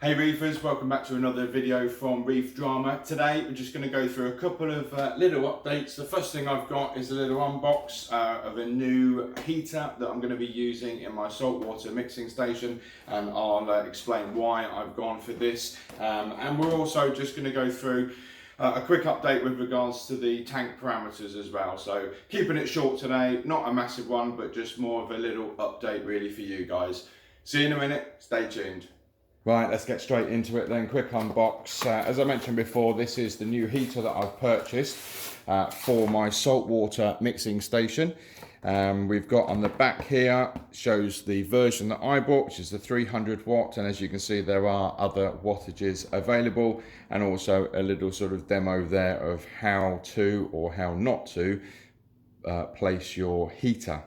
Hey Reefers, welcome back to another video from Reef Drama. Today we're just going to go through a couple of little updates. The first thing I've got is a little unbox of a new heater that I'm going to be using in my saltwater mixing station, and I'll explain why I've gone for this. And we're also just going to go through a quick update with regards to the tank parameters as well. So keeping it short today, not a massive one, but just more of a little update really for you guys. See you in a minute, stay tuned. Right, let's get straight into it then. Quick unbox. As I mentioned before, this is the new heater that I've purchased for my saltwater mixing station. We've got on the back here, shows the version that I bought, which is the 300 watt. And as you can see, there are other wattages available, and also a little sort of demo there of how to or how not to place your heater.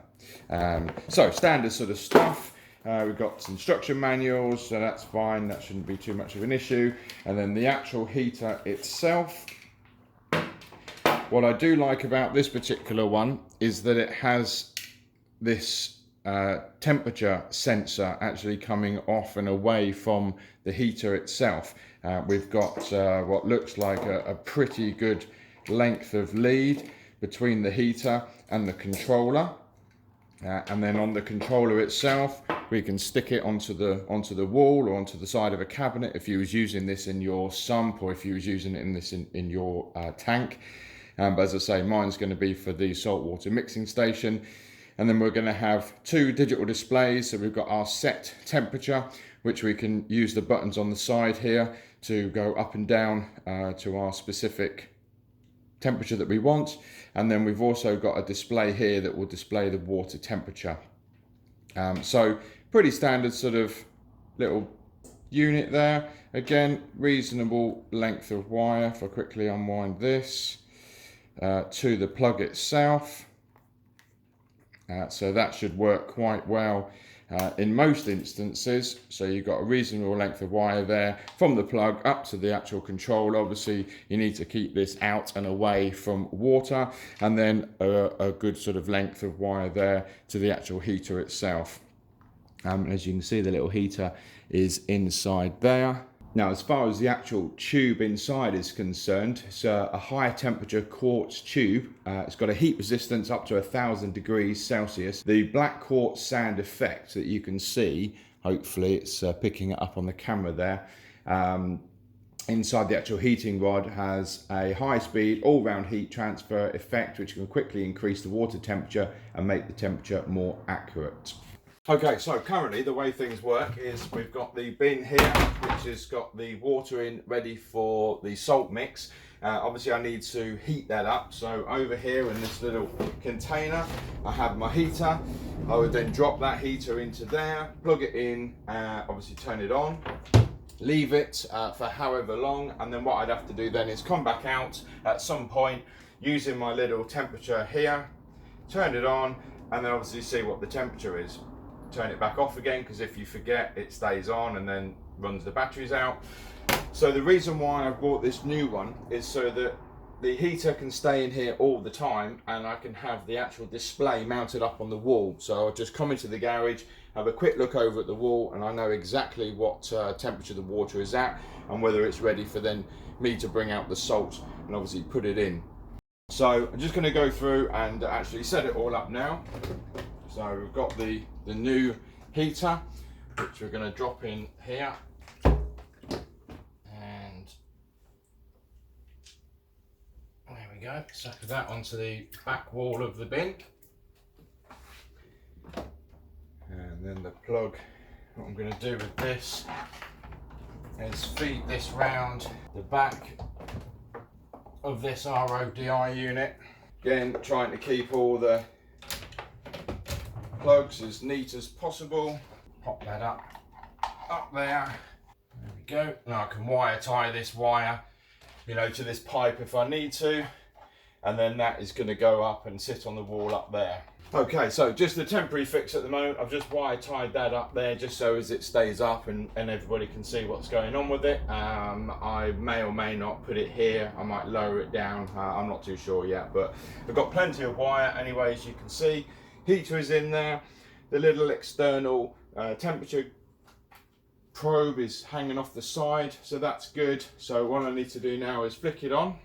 So standard sort of stuff. We've got instruction manuals, so that's fine, that shouldn't be too much of an issue. And then the actual heater itself. What I do like about this particular one is that it has this temperature sensor actually coming off and away from the heater itself. We've got what looks like a pretty good length of lead between the heater and the controller. And then on the controller itself, we can stick it onto the wall or onto the side of a cabinet if you was using this in your sump, or if you was using it in your tank. But as I say, mine's going to be for the saltwater mixing station. And then we're going to have two digital displays. So we've got our set temperature, which we can use the buttons on the side here to go up and down to our specific temperature that we want. And then we've also got a display here that will display the water temperature. So pretty standard sort of little unit there. Again, reasonable length of wire. If I quickly unwind this to the plug itself. So that should work quite well in most instances. So you've got a reasonable length of wire there from the plug up to the actual controller. Obviously you need to keep this out and away from water, and then a good sort of length of wire there to the actual heater itself. As you can see, the little heater is inside there. Now, as far as the actual tube inside is concerned, it's a high temperature quartz tube. It's got a heat resistance up to 1000 degrees Celsius. The black quartz sand effect that you can see, hopefully it's picking it up on the camera there, inside the actual heating rod has a high speed all round heat transfer effect, which can quickly increase the water temperature and make the temperature more accurate. Okay, so currently the way things work is we've got the bin here, which has got the water in ready for the salt mix. Obviously I need to heat that up, so over here in this little container I have my heater. I would then drop that heater into there, plug it in, obviously turn it on, leave it for however long, and then what I'd have to do then is come back out at some point using my little temperature here, turn it on, and then obviously see what the temperature is. Turn it back off again, because if you forget, it stays on and then runs the batteries out. So the reason why I bought this new one is so that the heater can stay in here all the time, and I can have the actual display mounted up on the wall. So I'll just come into the garage, have a quick look over at the wall, and I know exactly what temperature the water is at and whether it's ready for then me to bring out the salt and obviously put it in. So I'm just going to go through and actually set it all up now. So we've got the new heater, which we're going to drop in here, and there we go, sucker that onto the back wall of the bin, and then the plug. What I'm going to do with this is feed this round the back of this RODI unit. Again, trying to keep all the plugs as neat as possible. Pop that up there. There we go. Now I can wire tie this wire, to this pipe if I need to, and then that is going to go up and sit on the wall up there. Okay, so just a temporary fix at the moment. I've just wire tied that up there just so as it stays up and everybody can see what's going on with it. I may or may not put it here. I might lower it down. I'm not too sure yet, but I've got plenty of wire anyway, as you can see. Heater is in there. The little external temperature probe is hanging off the side, so that's good. So what I need to do now is flick it on.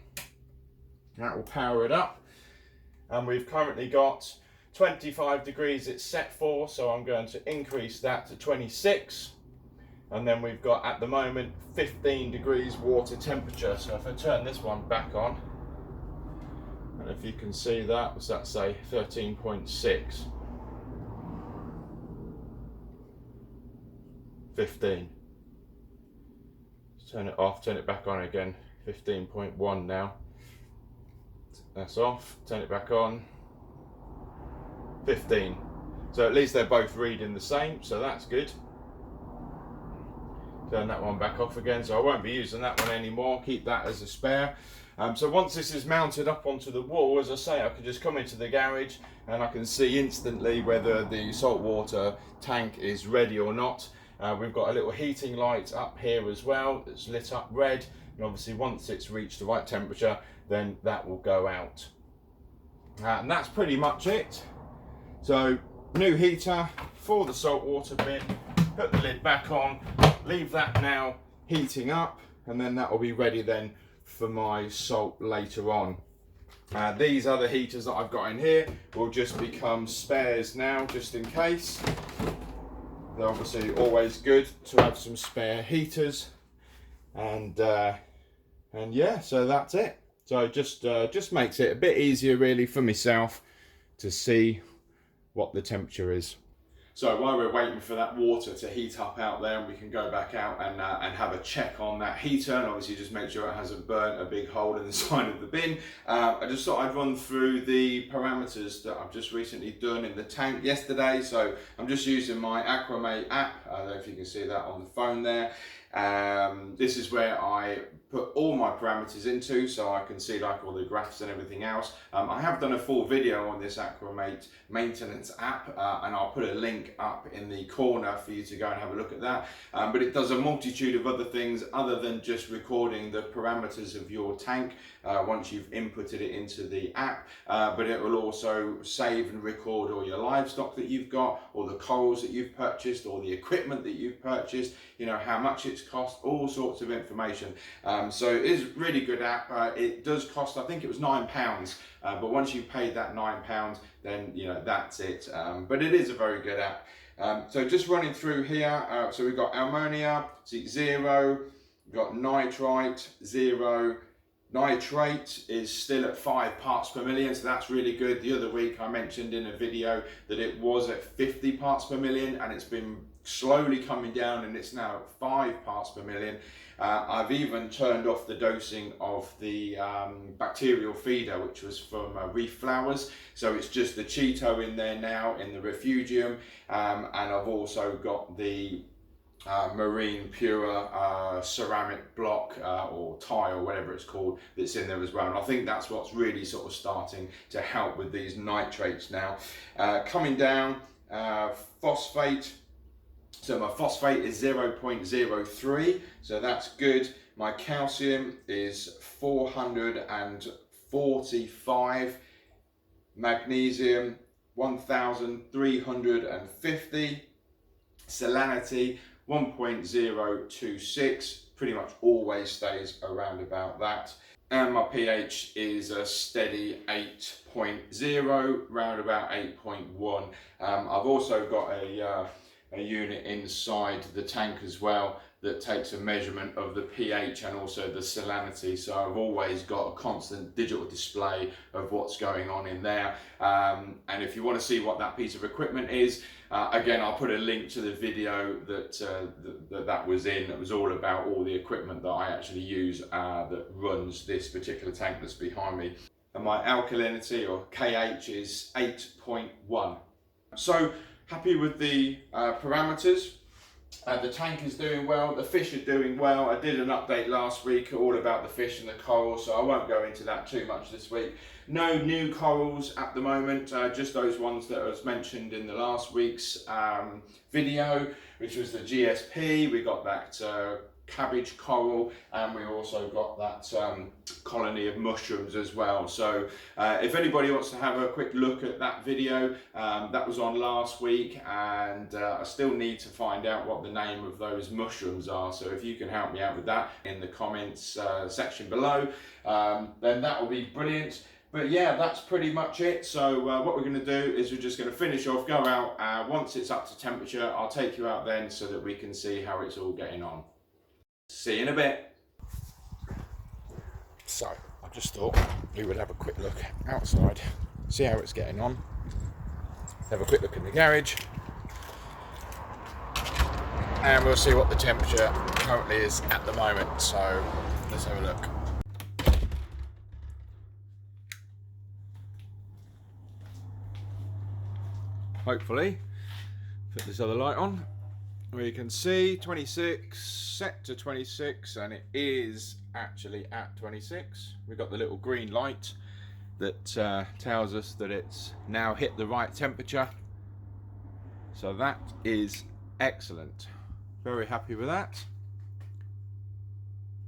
That will power it up. And we've currently got 25 degrees it's set for, so I'm going to increase that to 26. And then we've got at the moment 15 degrees water temperature. So if I turn this one back on, and if you can see that, what's that say, 13.6. 15. Turn it off, turn it back on again. 15.1 now. That's off, turn it back on. 15. So at least they're both reading the same, so that's good. Turn that one back off again, so I won't be using that one anymore. Keep that as a spare. So once this is mounted up onto the wall, as I say, I can just come into the garage and I can see instantly whether the saltwater tank is ready or not. We've got a little heating light up here as well that's lit up red, and obviously once it's reached the right temperature, then that will go out. And that's pretty much it. So new heater for the saltwater bin, put the lid back on, leave that now heating up, and then that will be ready then for my salt later on. These other heaters that I've got in here will just become spares now, just in case. They're obviously always good to have some spare heaters, and yeah, so that's it. So it just makes it a bit easier really for myself to see what the temperature is. So while we're waiting for that water to heat up out there, and we can go back out and have a check on that heater, and obviously just make sure it hasn't burnt a big hole in the side of the bin. I just thought I'd run through the parameters that I've just recently done in the tank yesterday. So I'm just using my Aquamate app. I don't know if you can see that on the phone there. This is where I put all my parameters into, so I can see like all the graphs and everything else. I have done a full video on this Aquamate maintenance app, and I'll put a link up in the corner for you to go and have a look at that. But it does a multitude of other things other than just recording the parameters of your tank once you've inputted it into the app. But it will also save and record all your livestock that you've got, or the corals that you've purchased, or the equipment that you've purchased, you know, how much it's cost, all sorts of information. So it is a really good app. It does cost, I think it was £9, but once you've paid that £9, then you know that's it. But it is a very good app. So just running through here, so we've got ammonia, 0, we've got nitrite, 0, nitrate is still at 5 parts per million, so that's really good. The other week I mentioned in a video that it was at 50 parts per million, and it's been slowly coming down, and it's now at 5 parts per million. I've even turned off the dosing of the bacterial feeder, which was from Reef flowers, so it's just the Cheeto in there now in the refugium, and I've also got the marine pure ceramic block or tile, whatever it's called, that's in there as well. And I think that's what's really sort of starting to help with these nitrates now. Coming down, phosphate. So my phosphate is 0.03, so that's good. My calcium is 445, magnesium 1350, salinity 1.026, pretty much always stays around about that. And my pH is a steady 8.0, round about 8.1. I've also got a unit inside the tank as well that takes a measurement of the pH and also the salinity, so I've always got a constant digital display of what's going on in there. And if you want to see what that piece of equipment is, again I'll put a link to the video that was in. It was all about all the equipment that I actually use that runs this particular tank that's behind me. And my alkalinity, or KH, is 8.1. So happy with the parameters. The tank is doing well, the fish are doing well. I did an update last week all about the fish and the coral, so I won't go into that too much this week. No new corals at the moment, just those ones that was mentioned in the last week's video, which was the GSP. We got that cabbage coral, and we also got that colony of mushrooms as well. So if anybody wants to have a quick look at that video, that was on last week, and I still need to find out what the name of those mushrooms are. So if you can help me out with that in the comments section below, then that will be brilliant. But yeah, that's pretty much it. So what we're going to do is we're just going to finish off, go out, once it's up to temperature, I'll take you out then so that we can see how it's all getting on. See you in a bit. So I just thought we would have a quick look outside, see how it's getting on, have a quick look in the garage, and we'll see what the temperature currently is at the moment. So let's have a look. Hopefully, put this other light on. We can see 26, set to 26, and it is actually at 26. We've got the little green light that tells us that it's now hit the right temperature. So that is excellent. Very happy with that.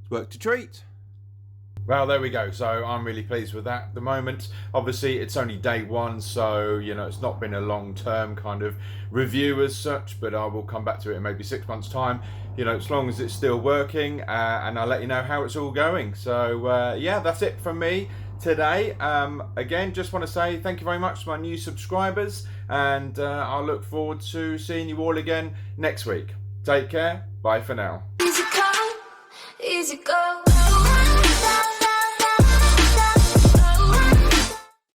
It's worked a treat. Well, there we go. So I'm really pleased with that at the moment. Obviously, it's only day one, so, you know, it's not been a long-term kind of review as such, but I will come back to it in maybe 6 months' time, you know, as long as it's still working, and I'll let you know how it's all going. So, yeah, that's it from me today. Again, just want to say thank you very much to my new subscribers, and I'll look forward to seeing you all again next week. Take care. Bye for now. Easy come, easy go.